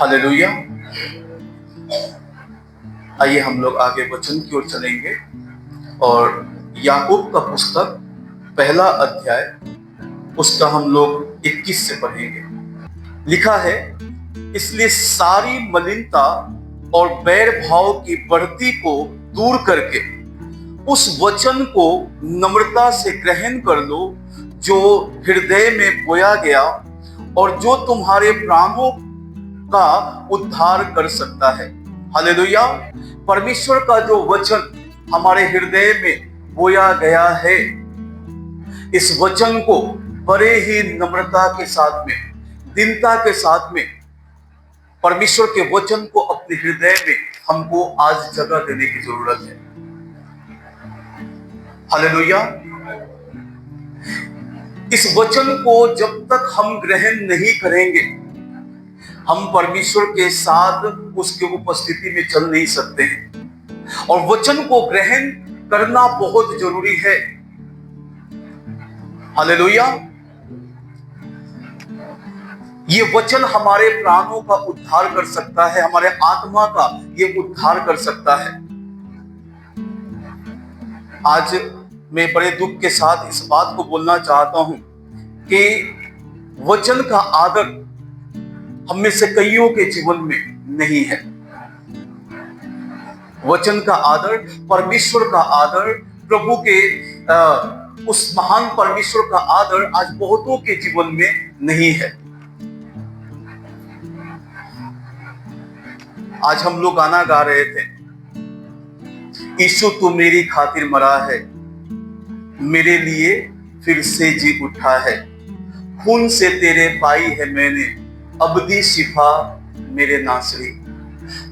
Hallelujah. आइए हम लोग आगे वचन की ओर चलेंगे और याकूब का पुस्तक पहला अध्याय उसका हम लोग 21 से पढ़ेंगे। लिखा है, इसलिए सारी मलिनता और बैर भाव की बढ़ती को दूर करके उस वचन को नम्रता से ग्रहण कर लो जो हृदय में बोया गया और जो तुम्हारे प्राणों का उद्धार कर सकता है। हालेलुया। परमेश्वर का जो वचन हमारे हृदय में बोया गया है, इस वचन को बड़े ही नम्रता के साथ में, दीनता के साथ में परमेश्वर के वचन को अपने हृदय में हमको आज जगह देने की जरूरत है। हालेलुया। इस वचन को जब तक हम ग्रहण नहीं करेंगे, हम परमेश्वर के साथ उसके उपस्थिति में चल नहीं सकते हैं। और वचन को ग्रहण करना बहुत जरूरी है। हालेलुया। ये वचन हमारे प्राणों का उद्धार कर सकता है, हमारे आत्मा का ये उद्धार कर सकता है। आज मैं बड़े दुख के साथ इस बात को बोलना चाहता हूं कि वचन का आदर हम में से कईयों के जीवन में नहीं है। वचन का आदर, परमेश्वर का आदर, प्रभु के उस महान परमेश्वर का आदर आज बहुतों के जीवन में नहीं है। आज हम लोग गाना गा रहे थे, यीशु तू मेरी खातिर मरा है, मेरे लिए फिर से जी उठा है, खून से तेरे पाई है मैंने अब्दी शिफा मेरे नासरी।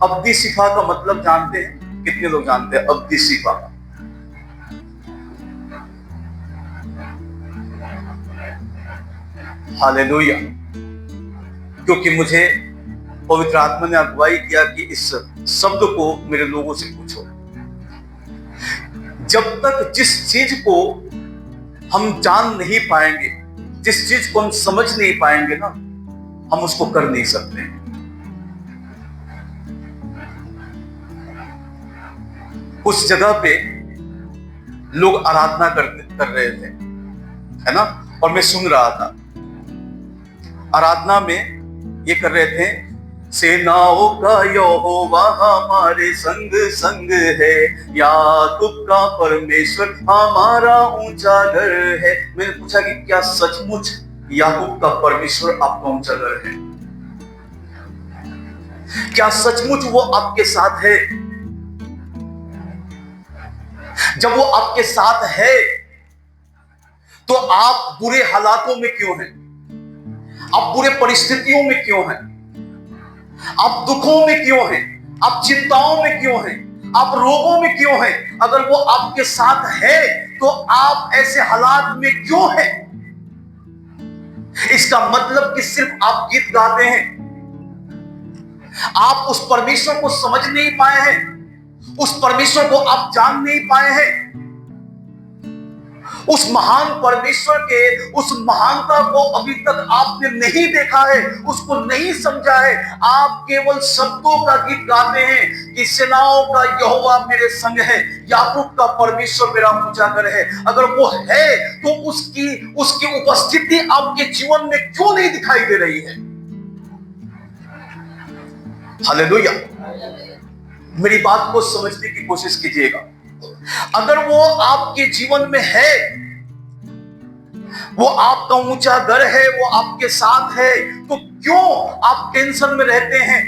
अब्दी शिफा का मतलब जानते हैं? कितने लोग जानते हैं अब्दी शिफा? हालेलुया। क्योंकि मुझे पवित्र आत्मा ने अगुवाई किया कि इस शब्द को मेरे लोगों से पूछो। जब तक जिस चीज को हम जान नहीं पाएंगे, जिस चीज को हम समझ नहीं पाएंगे ना, हम उसको कर नहीं सकते। उस जगह पे लोग आराधना कर रहे थे, है ना, और मैं सुन रहा था। आराधना में ये कर रहे थे, सेनाओं का यहोवा हमारे संग संग है, याकूब का परमेश्वर हमारा ऊंचा घर है। मैंने पूछा कि क्या सचमुच याकूब का परमेश्वर आपका ऊंचा घर है? क्या सचमुच वो आपके साथ है? जब वो आपके साथ है तो आप बुरे हालातों में क्यों हैं? आप बुरे परिस्थितियों में क्यों हैं? आप दुखों में क्यों हैं? आप चिंताओं में क्यों हैं? आप रोगों में क्यों हैं? अगर वो आपके साथ है तो आप ऐसे हालात में क्यों हैं? इसका मतलब कि सिर्फ आप गीत गाते हैं, आप उस परमेश्वर को समझ नहीं पाए हैं, उस परमेश्वर को आप जान नहीं पाए हैं। उस महान परमेश्वर के उस महानता को अभी तक आपने नहीं देखा है, उसको नहीं समझा है। आप केवल शब्दों का गीत गाते हैं कि सेनाओं का यहोवा मेरे संग है, याकूब का परमेश्वर मेरा ऊंचा घर है। अगर वो है तो उसकी उपस्थिति आपके जीवन में क्यों नहीं दिखाई दे रही है? हालेलुया। मेरी बात को समझने की कोशिश कीजिएगा। अगर वो आपके जीवन में है, वो आपका ऊंचा घर है, वो आपके साथ है, तो क्यों आप टेंशन में रहते हैं?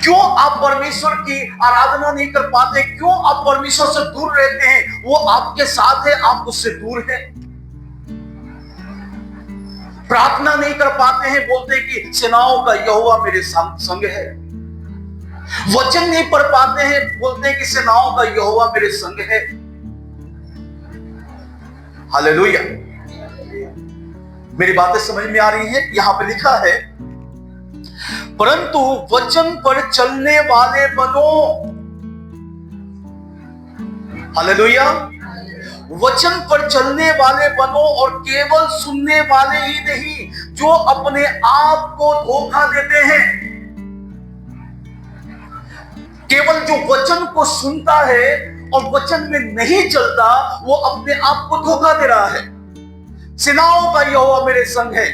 क्यों आप परमेश्वर की आराधना नहीं कर पाते? क्यों आप परमेश्वर से दूर रहते हैं? वो आपके साथ है, आप उससे दूर हैं। प्रार्थना नहीं कर पाते हैं, बोलते हैं कि सेनाओं का यहोवा मेरे संग है। वचन नहीं पढ़ पाते हैं, बोलते हैं कि सेनाओं का यहोवा मेरे संग है। हालेलुया। मेरी बातें समझ में आ रही हैं? यहां पे लिखा है, परंतु वचन पर चलने वाले बनो। हालेलुया। वचन पर चलने वाले बनो और केवल सुनने वाले ही नहीं जो अपने आप को धोखा देते हैं। केवल जो वचन को सुनता है और वचन में नहीं चलता, वो अपने आप को धोखा दे रहा है। सेनाओं का यहोवा मेरे संग है,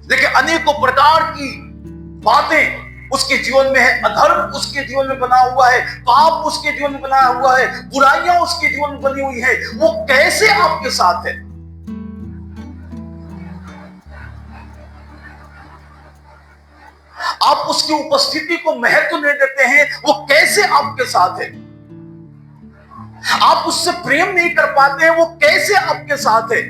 लेकिन अनेकों प्रकार की बातें उसके जीवन में है। अधर्म उसके जीवन में बना हुआ है, पाप उसके जीवन में बना हुआ है, बुराइयां उसके जीवन में बनी हुई है। वो कैसे आपके साथ है? आप उसकी उपस्थिति को महत्व नहीं देते हैं, वो कैसे आपके साथ है? आप उससे प्रेम नहीं कर पाते हैं, वो कैसे आपके साथ है?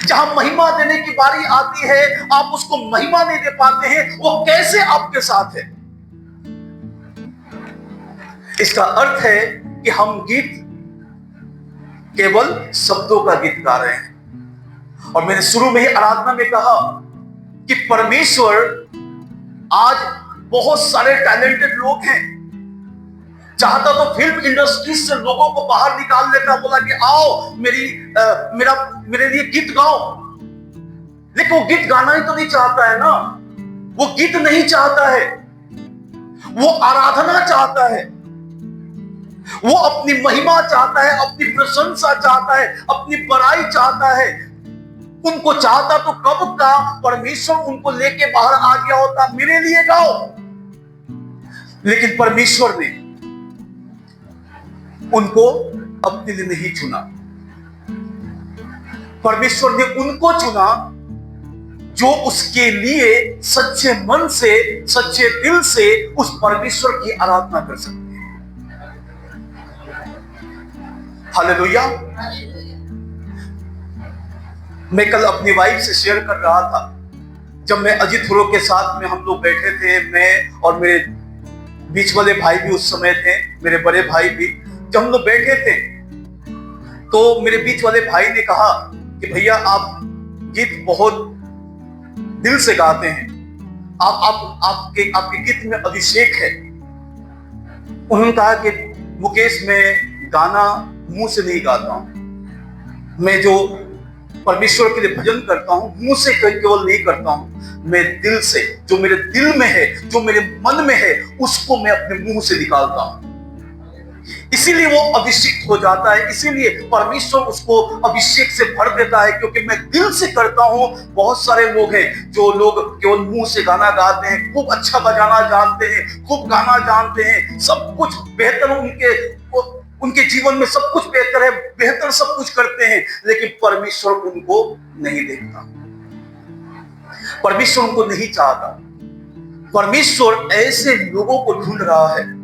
जहां महिमा देने की बारी आती है, आप उसको महिमा नहीं दे पाते हैं, वो कैसे आपके साथ है? इसका अर्थ है कि हम गीत केवल शब्दों का गीत गा रहे हैं। और मैंने शुरू में ही आराधना में कहा कि परमेश्वर आज बहुत सारे टैलेंटेड लोग हैं। चाहता तो फिल्म इंडस्ट्री से लोगों को बाहर निकाल लेता, बोला कि आओ मेरे लिए गीत गाओ। लेकिन वो गीत गाना ही तो नहीं चाहता है ना, वो गीत नहीं चाहता है, वो आराधना चाहता है, वो अपनी महिमा चाहता है, अपनी प्रशंसा चाहता है, अपनी बड़ाई चाहता है। उनको चाहता तो कब का परमेश्वर उनको लेके बाहर आ गया होता, मेरे लिए गाओ। लेकिन परमेश्वर ने उनको अपने लिए नहीं चुना। परमेश्वर ने उनको चुना जो उसके लिए सच्चे मन से, सच्चे दिल से उस परमेश्वर की आराधना कर सकते हैं। हालेलुया। मैं कल अपनी वाइफ से शेयर कर रहा था, जब मैं अजीत हुरो के साथ में हम लोग बैठे थे, मैं और मेरे बीच वाले भाई भी उस समय थे, मेरे बड़े भाई भी। जब हम लोग बैठे थे तो मेरे बीच वाले भाई ने कहा कि भैया आप गीत बहुत दिल से गाते हैं, आपके गीत में अभिषेक है। उन्होंने कहा कि मुकेश, मैं गाना मुंह से नहीं गाता हूं, मैं जो परमेश्वर के लिए भजन करता हूं मुंह से केवल नहीं करता हूं, मैं दिल से, जो मेरे दिल में है, जो मेरे मन में है, उसको मैं अपने मुंह से निकालता हूं। इसीलिए वो अभिषेक हो जाता है, इसीलिए परमेश्वर उसको अभिषेक से भर देता है, क्योंकि मैं दिल से करता हूं। बहुत सारे लोग हैं जो लोग केवल मुंह से गाना गाते हैं, खूब अच्छा बजाना जानते हैं, खूब गाना जानते हैं, सब कुछ बेहतर उनके जीवन में सब कुछ बेहतर है, बेहतर सब कुछ करते हैं, लेकिन परमेश्वर उनको नहीं देखता, परमेश्वर उनको नहीं चाहता। परमेश्वर ऐसे लोगों को ढूंढ रहा है।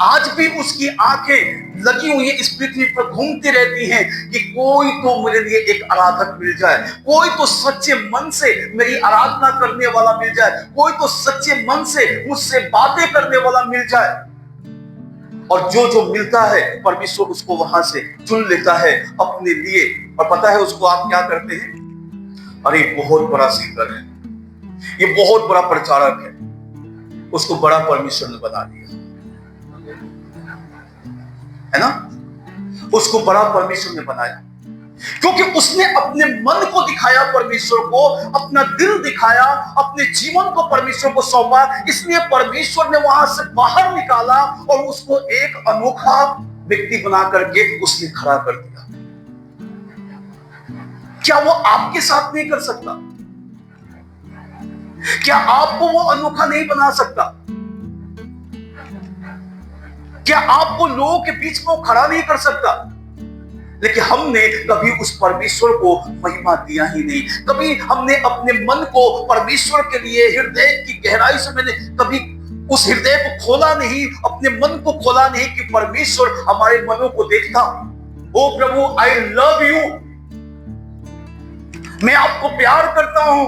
आज भी उसकी आंखें लगी हुई इस पृथ्वी पर घूमती रहती हैं कि कोई तो मेरे लिए एक आराधक मिल जाए, कोई तो सच्चे मन से मेरी आराधना करने वाला मिल जाए, कोई तो सच्चे मन से मुझसे बातें करने वाला मिल जाए। और जो मिलता है परमेश्वर उसको वहां से चुन लेता है अपने लिए। और पता है उसको आप क्या करते हैं? अरे बहुत बड़ा सिंगर है, ये बहुत बड़ा प्रचारक है, उसको बड़ा परमेश्वर ने बना दिया है ना, उसको बड़ा परमेश्वर ने बनाया, क्योंकि उसने अपने मन को दिखाया परमेश्वर को, अपना दिल दिखाया, अपने जीवन को परमेश्वर को सौंपा। इसलिए परमेश्वर ने वहां से बाहर निकाला और उसको एक अनोखा व्यक्ति बना करके उसने खड़ा कर दिया। क्या वो आपके साथ नहीं कर सकता? क्या आपको वो अनोखा नहीं बना सकता? क्या आपको लोगों के बीच में खड़ा नहीं कर सकता? लेकिन हमने कभी उस परमेश्वर को महिमा दिया ही नहीं। कभी हमने अपने मन को परमेश्वर के लिए, हृदय की गहराई से मैंने कभी उस हृदय को खोला नहीं, अपने मन को खोला नहीं कि परमेश्वर हमारे मनों को देखता। ओ प्रभु, आई लव यू, मैं आपको प्यार करता हूं,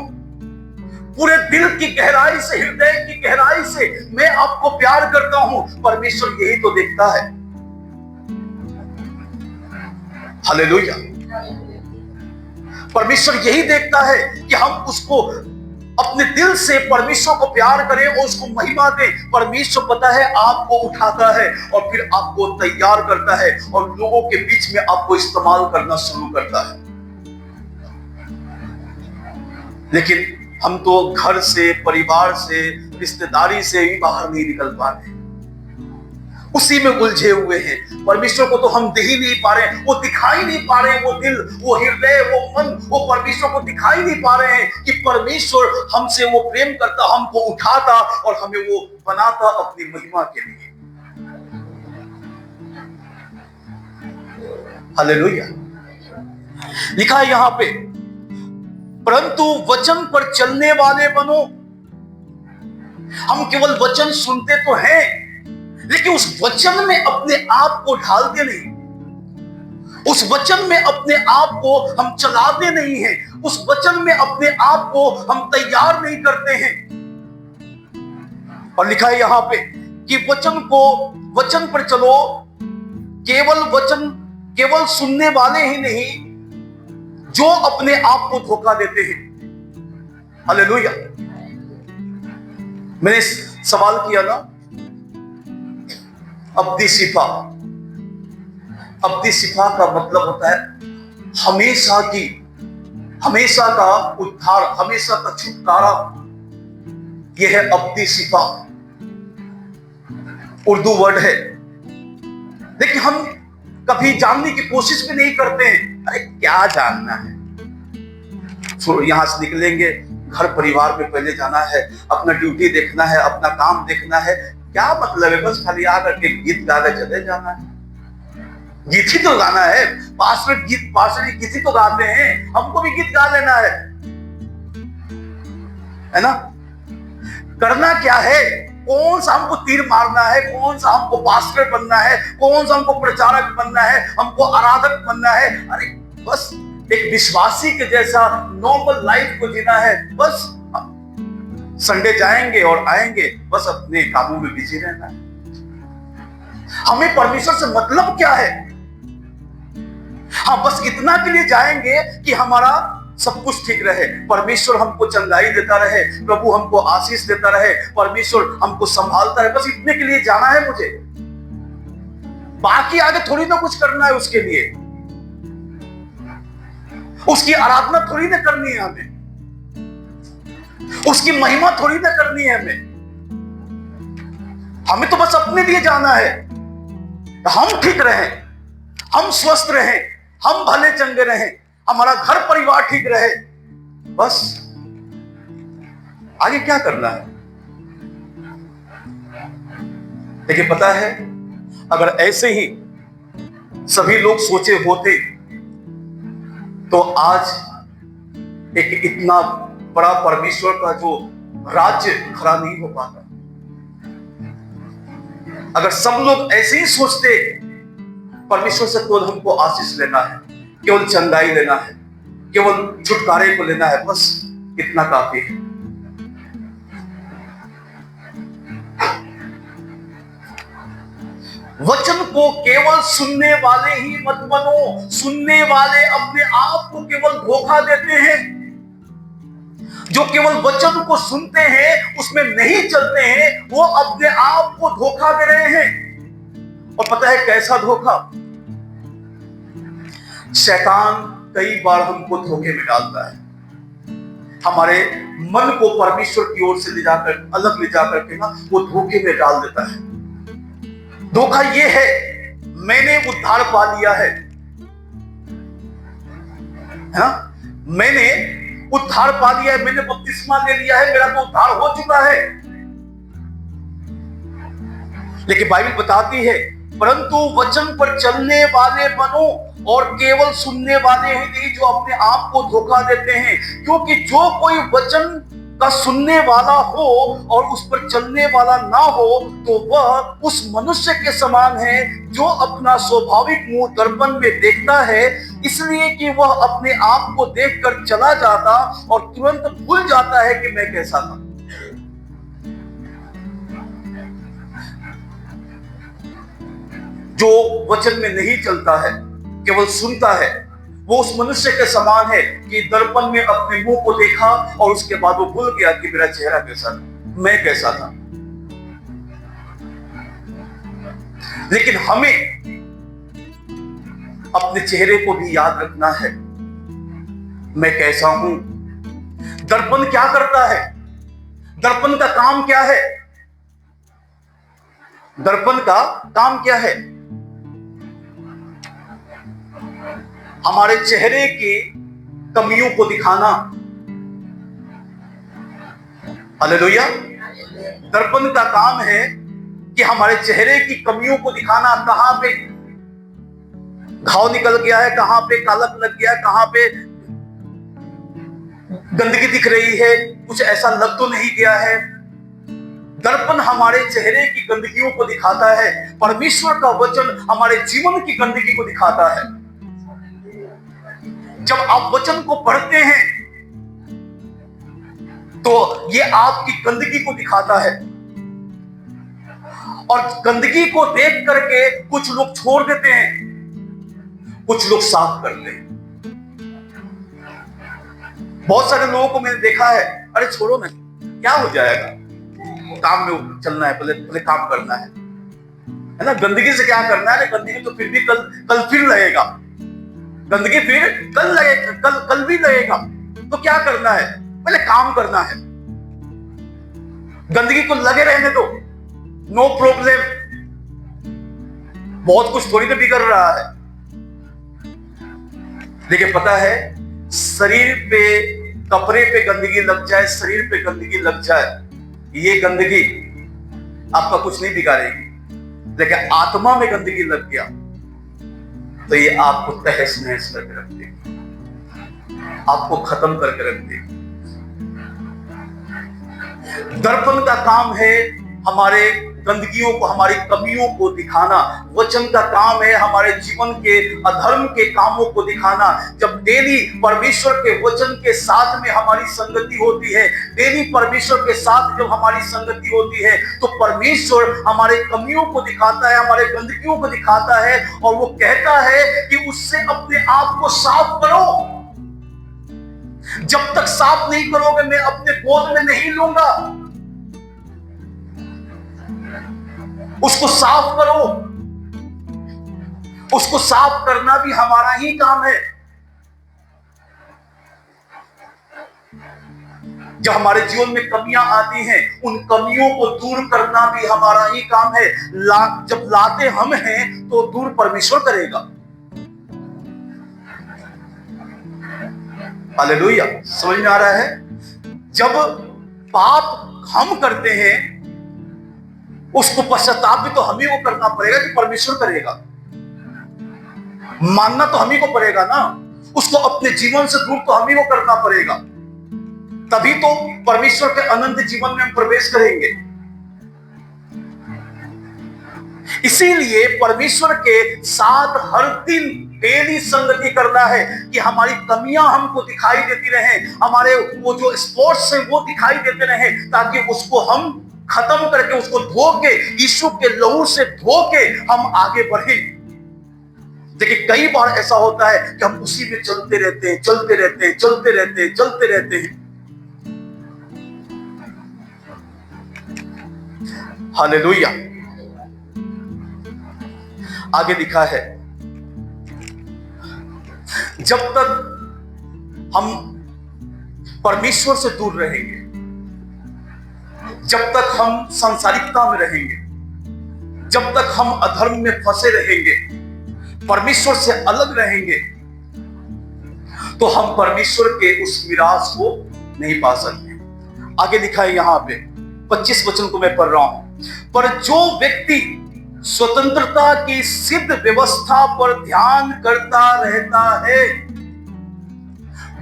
पूरे दिल की गहराई से, हृदय की गहराई से मैं आपको प्यार करता हूं। परमेश्वर यही तो देखता है। हालेलुया। परमेश्वर यही देखता है कि हम उसको अपने दिल से परमेश्वर को प्यार करें और उसको महिमा दें। परमेश्वर पता है आपको उठाता है और फिर आपको तैयार करता है और लोगों के बीच में आपको इस्तेमाल करना शुरू करता है। लेकिन हम तो घर से, परिवार से, रिश्तेदारी से भी बाहर नहीं निकल पा रहे, उसी में उलझे हुए हैं। परमेश्वर को तो हम देख ही नहीं पा रहे, वो दिखाई नहीं पा रहे, वो दिल, वो हृदय, वो मन, वो परमेश्वर को दिखाई नहीं पा रहे हैं कि परमेश्वर हमसे वो प्रेम करता, हमको उठाता और हमें वो बनाता अपनी महिमा के लिए। हालेलुया। लिखा है यहां पे, परंतु वचन पर चलने वाले बनो। हम केवल वचन सुनते तो हैं, लेकिन उस वचन में अपने आप को ढालते नहीं, उस वचन में अपने आप को हम चलाते नहीं हैं, उस वचन में अपने आप को हम तैयार नहीं करते हैं। और लिखा है यहां पे कि वचन पर चलो, केवल सुनने वाले ही नहीं जो अपने आप को धोखा देते हैं। हालेलुया। मैंने सवाल किया ना, अब्दी शिफा का मतलब होता है हमेशा का उद्धार, हमेशा का छुटकारा। यह है अब्दी शिफा, उर्दू वर्ड है। लेकिन हम कभी जानने की कोशिश भी नहीं करते हैं। अरे क्या जानना है, यहां से निकलेंगे, घर परिवार में पहले जाना है, अपना ड्यूटी देखना है, अपना काम देखना है। क्या मतलब है, बस खाली आकर के गीत गाकर चले जाना है। गीत ही तो गाना है, पास्टर गीत ही तो गाते हैं, हमको भी गीत गा लेना है ना। करना क्या है, कौन सा हमको तीर मारना है, कौन सा हमको पास्टर बनना है, कौन सा हमको प्रचारक बनना है, हमको आराधक बनना है। अरे बस एक विश्वासी के जैसा नॉर्मल लाइफ को जीना है। बस संडे जाएंगे और आएंगे, बस अपने कामों में बिजी रहना है। हमें परमेश्वर से मतलब क्या है? हाँ, बस इतना के लिए जाएंगे कि हमारा सब कुछ ठीक रहे, परमेश्वर हमको चंगाई देता रहे, प्रभु हमको आशीष देता रहे, परमेश्वर हमको संभालता रहे। बस इतने के लिए जाना है मुझे। बाकी आगे थोड़ी ना कुछ करना है उसके लिए, उसकी आराधना थोड़ी ना करनी है हमें, उसकी महिमा थोड़ी ना करनी है हमें तो बस अपने लिए जाना है। हम ठीक रहें, हम स्वस्थ रहें, हम भले चंगे रहें, हमारा घर परिवार ठीक रहे, बस आगे क्या करना है। लेकिन पता है, अगर ऐसे ही सभी लोग सोचे होते तो आज एक इतना बड़ा परमेश्वर का जो राज्य खड़ा नहीं हो पाता। अगर सब लोग ऐसे ही सोचते, परमेश्वर से केवल हमको आशीष लेना है, केवल चंगाई लेना है, केवल छुटकारे को लेना है, बस इतना काफी है। वचन को केवल सुनने वाले ही मत बनो। सुनने वाले अपने आप को केवल धोखा देते हैं। जो केवल वचन को सुनते हैं, उसमें नहीं चलते हैं, वो अपने आप को धोखा दे रहे हैं। और पता है कैसा धोखा? शैतान कई बार हमको धोखे में डालता है। हमारे मन को परमेश्वर की ओर से अलग ले जाकर के ना वो धोखे में डाल देता है। धोखा ये है, मैंने उद्धार पा लिया है ना, मैंने उद्धार पा लिया है, मैंने बपतिस्मा ले लिया है, मेरा तो उद्धार हो चुका है। लेकिन बाइबल बताती है, परंतु वचन पर चलने वाले बनो और केवल सुनने वाले ही नहीं जो अपने आप को धोखा देते हैं। क्योंकि जो कोई वचन का सुनने वाला हो और उस पर चलने वाला ना हो, तो वह उस मनुष्य के समान है जो अपना स्वाभाविक मुंह दर्पण में देखता है, इसलिए कि वह अपने आप को देखकर चला जाता और तुरंत भूल जाता है कि मैं कैसा था। जो वचन में नहीं चलता है, केवल सुनता है, वो उस मनुष्य के समान है कि दर्पण में अपने मुंह को देखा और उसके बाद वो भूल गया कि मेरा चेहरा कैसा था, मैं कैसा था। लेकिन हमें अपने चेहरे को भी याद रखना है, मैं कैसा हूं। दर्पण क्या करता है? दर्पण का काम क्या है? दर्पण का काम क्या है? हमारे चेहरे की कमियों को दिखाना। हालेलुया। दर्पण का काम है कि हमारे चेहरे की कमियों को दिखाना। कहां पे घाव निकल गया है, कहां पे कालक लग गया है, कहां पे गंदगी दिख रही है, कुछ ऐसा लग तो नहीं गया है। दर्पण हमारे चेहरे की गंदगियों को दिखाता है। परमेश्वर का वचन हमारे जीवन की गंदगी को दिखाता है। जब आप वचन को पढ़ते हैं तो ये आपकी गंदगी को दिखाता है, और गंदगी को देख करके कुछ लोग छोड़ देते हैं, कुछ लोग साफ करते हैं। बहुत सारे लोगों को मैंने देखा है, अरे छोड़ो ना, क्या हो जाएगा, काम में चलना है, पहले काम करना है ना, गंदगी से क्या करना है, गंदगी तो फिर भी कल फिर लगेगा, गंदगी फिर कल लगेगा, कल भी लगेगा, तो क्या करना है, पहले काम करना है। गंदगी को लगे रहने दो, नो प्रॉब्लम, बहुत कुछ थोड़ी तो बिगड़ रहा है। लेकिन पता है, शरीर पे, कपड़े पे गंदगी लग जाए, शरीर पे गंदगी लग जाए, ये गंदगी आपका कुछ नहीं बिगाड़ेगी। लेकिन आत्मा में गंदगी लग गया तो ये आपको तहस नहस करके रख देगी, आपको खत्म करके रख देगी। दर्पण का काम है हमारे गंदगियों को, हमारी कमियों को दिखाना। वचन का काम है हमारे जीवन के अधर्म के कामों को दिखाना। जब डेली परमेश्वर के वचन के साथ में हमारी संगति होती है, डेली परमेश्वर के साथ जब हमारी संगति होती है, तो परमेश्वर हमारे कमियों को दिखाता है, हमारे गंदगियों को दिखाता है, और वो कहता है कि उससे अपने आप को साफ करो। जब तक साफ नहीं करोगे, मैं अपने गोद में नहीं लूंगा। उसको साफ करो। उसको साफ करना भी हमारा ही काम है। जब हमारे जीवन में कमियां आती हैं, उन कमियों को दूर करना भी हमारा ही काम है। जब लाते हम हैं तो दूर परमेश्वर करेगा। हालेलुया, समझ में आ रहा है? जब पाप हम करते हैं, उसको पश्चाताप भी तो हम ही को करना पड़ेगा कि परमेश्वर करेगा? मानना तो हम ही को पड़ेगा ना, उसको अपने जीवन से दूर तो हम ही को करना पड़ेगा, तभी तो परमेश्वर के अनंत जीवन में हम प्रवेश करेंगे। इसीलिए परमेश्वर के साथ हर दिन डेली संगति करना है कि हमारी कमियां हमको दिखाई देती रहे, हमारे वो जो स्पॉट्स हैं वो दिखाई देते रहे, ताकि उसको हम खत्म करके, उसको धो के, यीशु के लहू से धो के हम आगे बढ़े। देखिए, कई बार ऐसा होता है कि हम उसी में चलते रहते हैं, चलते रहते हैं, चलते रहते हैं, चलते रहते हैं। हालेलुया। आगे लिखा है, जब तक हम परमेश्वर से दूर रहेंगे, जब तक हम सांसारिकता में रहेंगे, जब तक हम अधर्म में फंसे रहेंगे, परमेश्वर से अलग रहेंगे, तो हम परमेश्वर के उस मिरास को नहीं पा सकते। आगे लिखा है यहां पे 25 वचन को मैं पढ़ रहा हूं। पर जो व्यक्ति स्वतंत्रता की सिद्ध व्यवस्था पर ध्यान करता रहता है,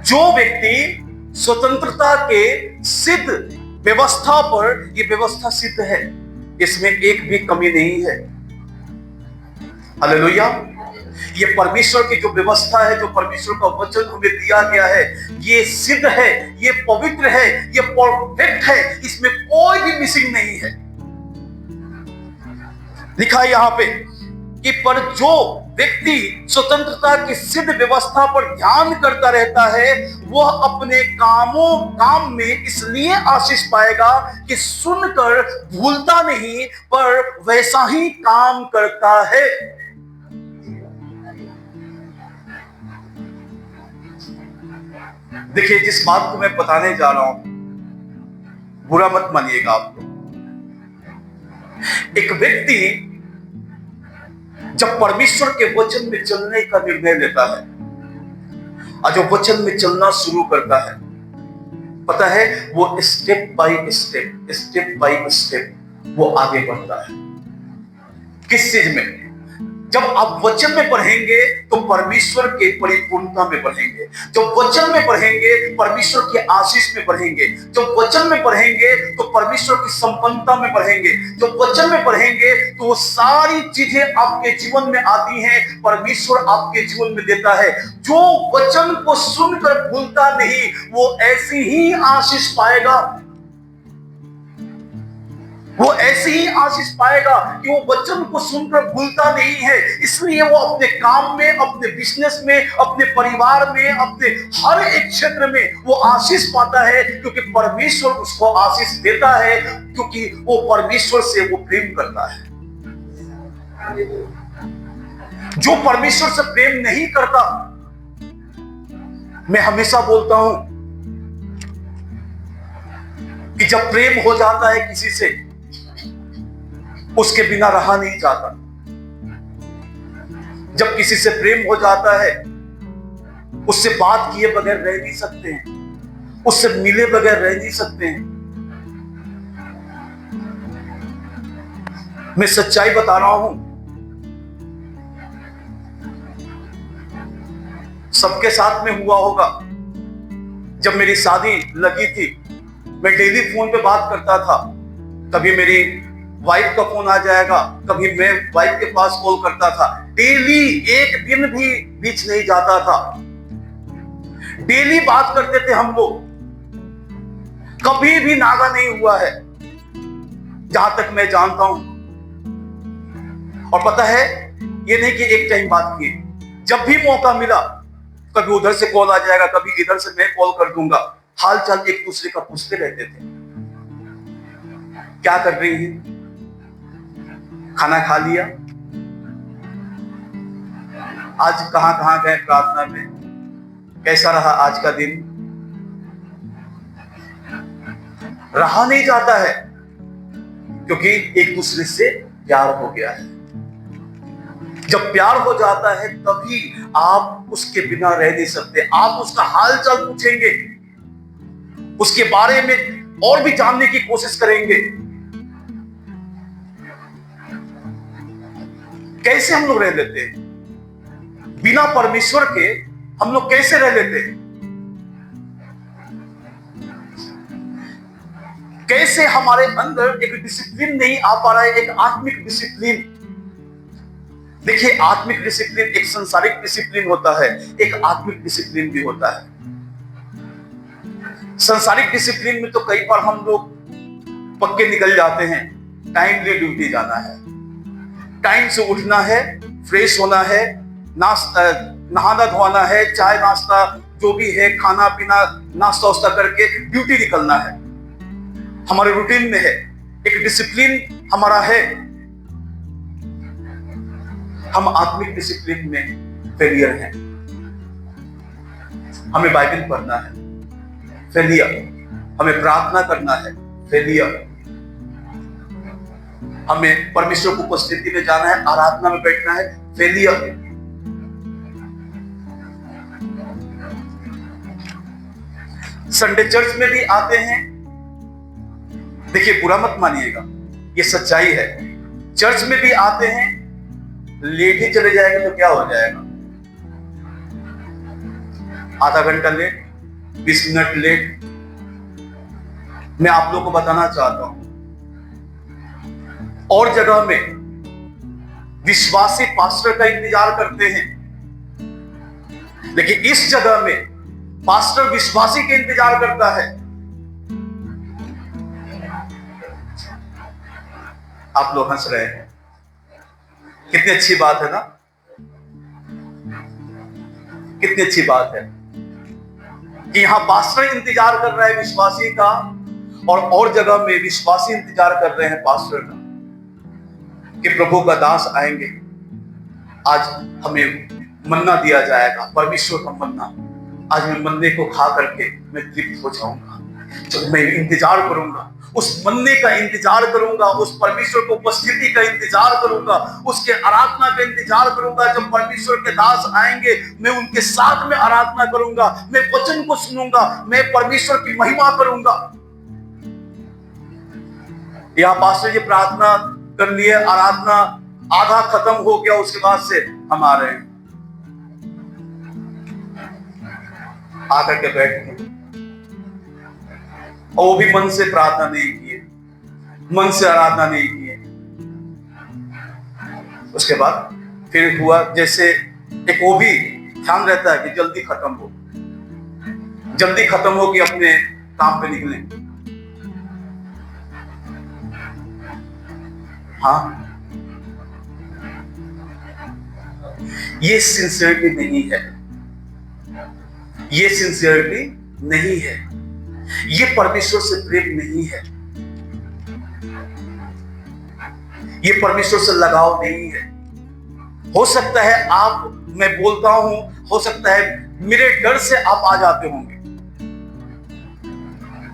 जो व्यक्ति स्वतंत्रता के सिद्ध व्यवस्था पर, ये व्यवस्था सिद्ध है, इसमें एक भी कमी नहीं है। हालेलुया। ये परमेश्वर की जो व्यवस्था है, जो परमेश्वर का वचन हमें दिया गया है, ये सिद्ध है, ये पवित्र है, ये परफेक्ट है, इसमें कोई भी मिसिंग नहीं है। लिखा है यहां पे, कि पर जो व्यक्ति स्वतंत्रता की सिद्ध व्यवस्था पर ध्यान करता रहता है वह अपने काम में इसलिए आशीष पाएगा कि सुनकर भूलता नहीं पर वैसा ही काम करता है। देखिए, जिस बात को मैं बताने जा रहा हूं बुरा मत मानिएगा आप लोग। एक व्यक्ति जब परमेश्वर के वचन में चलने का निर्णय लेता है और जो वचन में चलना शुरू करता है, पता है वो स्टेप बाय स्टेप वो आगे बढ़ता है। किस चीज में? जब आप वचन में पढ़ेंगे तो परमेश्वर के परिपूर्णता में बढ़ेंगे। जब वचन में पढ़ेंगे परमेश्वर के आशीष में बढ़ेंगे। जब वचन में पढ़ेंगे तो परमेश्वर की संपन्नता में बढ़ेंगे। जब वचन में पढ़ेंगे तो वो सारी चीजें आपके जीवन में आती हैं, परमेश्वर आपके जीवन में देता है। जो वचन को सुनकर भूलता नहीं वो ऐसी ही आशीष पाएगा। वो ऐसे ही आशीष पाएगा कि वो वचन को सुनकर भूलता नहीं है। इसलिए वो अपने काम में, अपने बिजनेस में, अपने परिवार में, अपने हर एक क्षेत्र में वो आशीष पाता है, क्योंकि परमेश्वर उसको आशीष देता है, क्योंकि वो परमेश्वर से वो प्रेम करता है। जो परमेश्वर से प्रेम नहीं करता, मैं हमेशा बोलता हूं कि जब प्रेम हो जाता है किसी से उसके बिना रहा नहीं जाता। जब किसी से प्रेम हो जाता है उससे बात किए बगैर रह नहीं सकते हैं, उससे मिले बगैर रह नहीं सकते हैं। मैं सच्चाई बता रहा हूं, सबके साथ में हुआ होगा। जब मेरी शादी लगी थी मैं डेली फोन पे बात करता था। कभी मेरी वाइफ का फोन आ जाएगा, कभी मैं वाइफ के पास कॉल करता था। डेली, एक दिन भी बीच नहीं जाता था। डेली बात करते थे हम लोग, कभी भी नागा नहीं हुआ है जहां तक मैं जानता हूं। और पता है, ये नहीं कि एक टाइम बात किए, जब भी मौका मिला कभी उधर से कॉल आ जाएगा, कभी इधर से मैं कॉल कर दूंगा। हाल चाल एक दूसरे का पूछते रहते थे, क्या कर रही है, खाना खा लिया, आज कहां कहां गए प्रार्थना में, कैसा रहा आज का दिन। रहा नहीं जाता है क्योंकि एक दूसरे से प्यार हो गया है। जब प्यार हो जाता है तभी आप उसके बिना रह नहीं सकते। आप उसका हाल चाल पूछेंगे, उसके बारे में और भी जानने की कोशिश करेंगे। कैसे हम लोग रह लेते हैं बिना परमेश्वर के? हम लोग कैसे रह लेते हैं? कैसे हमारे अंदर एक डिसिप्लिन नहीं आ पा रहा है, एक आत्मिक डिसिप्लिन। देखिए, आत्मिक डिसिप्लिन एक संसारिक डिसिप्लिन होता है, एक आत्मिक डिसिप्लिन भी होता है। संसारिक डिसिप्लिन में तो कई बार हम लोग पक्के निकल जाते हैं। टाइमली ड्यूटी जाना है, टाइम से उठना है, फ्रेश होना है, नहाना धोना है, चाय नाश्ता जो भी है, खाना पीना, नाश्ता वास्ता करके ड्यूटी निकलना है। हमारे रूटीन में है, एक डिसिप्लिन हमारा है। हम आत्मिक डिसिप्लिन में फेलियर हैं। हमें बाइबल पढ़ना है, फेलियर। हमें प्रार्थना करना है, फेलियर। हमें परमेश्वर की उपस्थिति में जाना है, आराधना में बैठना है, फेलियर। संडे चर्च में भी आते हैं। देखिए, बुरा मत मानिएगा, ये सच्चाई है। चर्च में भी आते हैं, लेट ही चले जाएंगे तो क्या हो जाएगा? आधा घंटा लेट, 20 मिनट लेट। मैं आप लोगों को बताना चाहता हूं, और जगह में विश्वासी पास्टर का इंतजार करते हैं, लेकिन इस जगह में पास्टर विश्वासी का इंतजार करता है। आप लोग हंस रहे हैं। कितनी अच्छी बात है ना, कितनी अच्छी बात है कि यहाँ पास्टर इंतजार कर रहा है विश्वासी का, और जगह में विश्वासी इंतजार कर रहे हैं पास्टर का कि प्रभु का दास आएंगे, आज हमें मन्ना दिया जाएगा, परमेश्वर का मन्ना। आज मैं मन्ने को खा करके मैं तृप्त हो जाऊंगा। तो मैं इंतजार करूंगा, उस मन्ने का इंतजार करूंगा, उस परमेश्वर को उपस्थिति का इंतजार करूंगा, उसके आराधना का इंतजार करूंगा। जब परमेश्वर के दास आएंगे मैं उनके साथ में आराधना करूंगा, मैं वचन को सुनूंगा, मैं परमेश्वर की महिमा करूंगा। यह पास्टर जी प्रार्थना कर लिए, आराधना आधा खत्म हो गया, उसके बाद से हम आ रहे हैं, आकर के बैठ गए, और वो भी मन से प्रार्थना नहीं किए, मन से आराधना नहीं किए। उसके बाद फिर हुआ जैसे एक वो भी ध्यान रहता है कि जल्दी खत्म हो, जल्दी खत्म हो कि अपने काम पे निकले। हाँ, ये सिंसियरिटी नहीं है, ये सिंसियरिटी नहीं है, ये परमेश्वर से प्रेम नहीं है, ये परमेश्वर से लगाव नहीं है। हो सकता है आप, मैं बोलता हूं, हो सकता है मेरे डर से आप आ जाते होंगे,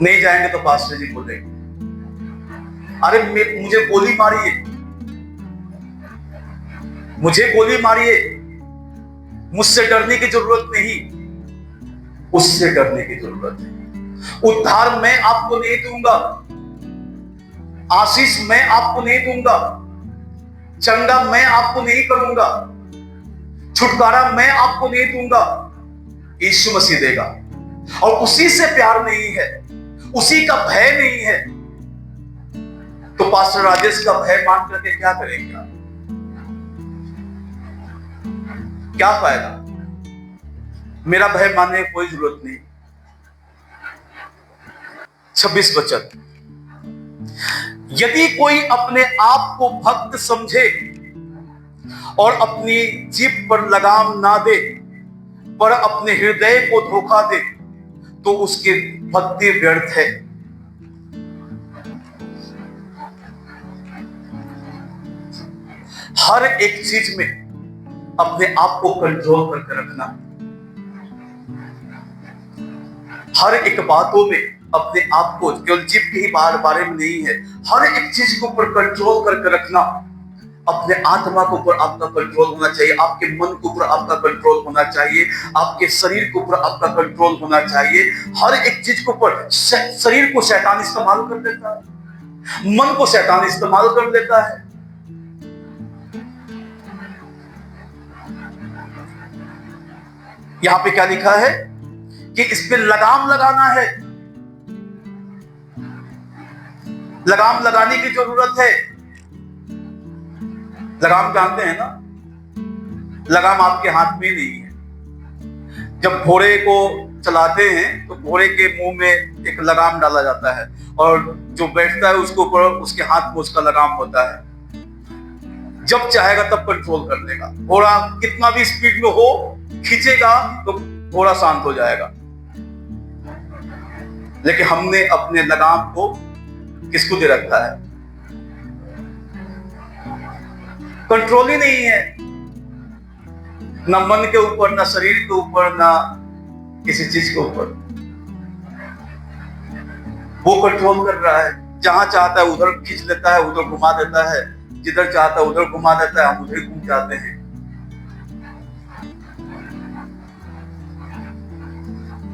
नहीं जाएंगे तो पास्टर जी बोलेंगे अरे मुझे गोली मारिए, मुझे गोली मारिए, मुझसे डरने की जरूरत नहीं, उससे डरने की जरूरत है। उद्धार मैं आपको नहीं दूंगा, आशीष मैं आपको नहीं दूंगा, चंगा मैं आपको नहीं करूंगा, छुटकारा मैं आपको नहीं दूंगा, यीशु मसीह देगा। और उसी से प्यार नहीं है, उसी का भय नहीं है, तो पास्टर राजेश का भय मान करके क्या करेंगे आप? क्या फायदा? मेरा भय मानने की कोई जरूरत नहीं। 26 वचन, यदि कोई अपने आप को भक्त समझे और अपनी जीभ पर लगाम ना दे पर अपने हृदय को धोखा दे तो उसकी भक्ति व्यर्थ है। हर एक चीज में अपने आप को कंट्रोल करके रखना, हर एक बातों में अपने आप को, केवल जीभ के ही बारे में नहीं है, हर एक चीज के ऊपर कंट्रोल करके रखना। अपने आत्मा के ऊपर आपका कंट्रोल होना चाहिए, आपके मन के ऊपर आपका कंट्रोल होना चाहिए, आपके शरीर के ऊपर आपका कंट्रोल होना चाहिए। हर एक चीज के ऊपर, शरीर को शैतान इस्तेमाल कर लेता है, मन को शैतान इस्तेमाल कर लेता है। यहां पे क्या लिखा है कि इस पे लगाम लगाना है, लगाम लगाने की जरूरत है। लगाम जानते हैं ना, लगाम आपके हाथ में नहीं है। जब घोड़े को चलाते हैं तो घोड़े के मुंह में एक लगाम डाला जाता है, और जो बैठता है उसके ऊपर उसके हाथ में उसका लगाम होता है। जब चाहेगा तब कंट्रोल कर लेगा। घोड़ा कितना भी स्पीड में हो, खींचेगा तो घोड़ा शांत हो जाएगा। लेकिन हमने अपने लगाम को किसको दे रखा है? कंट्रोल ही नहीं है, ना मन के ऊपर, ना शरीर के ऊपर, ना किसी चीज के ऊपर। वो कंट्रोल कर रहा है, जहां चाहता है उधर खींच लेता है, उधर घुमा देता है, जिधर चाहता है उधर घुमा देता है, हम उधर घूम जाते हैं।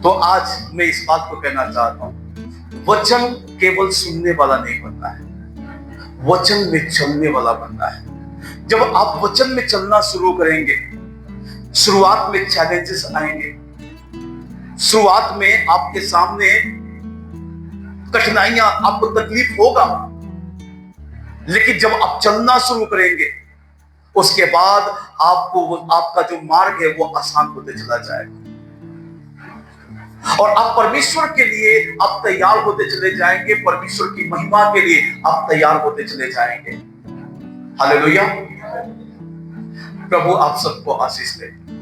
तो आज मैं इस बात को कहना चाहता हूं, वचन केवल सुनने वाला नहीं बनना है, वचन में चलने वाला बनना है। जब आप वचन में चलना शुरू करेंगे, शुरुआत में चैलेंजेस आएंगे, शुरुआत में आपके सामने कठिनाइयां, आपको तकलीफ होगा, लेकिन जब आप चलना शुरू करेंगे उसके बाद आपको आपका जो मार्ग है वो आसान होते चला जाएगा, और आप परमेश्वर के लिए आप तैयार होते चले जाएंगे, परमेश्वर की महिमा के लिए आप तैयार होते चले जाएंगे। हालेलुया। प्रभु आप सबको आशीष दे।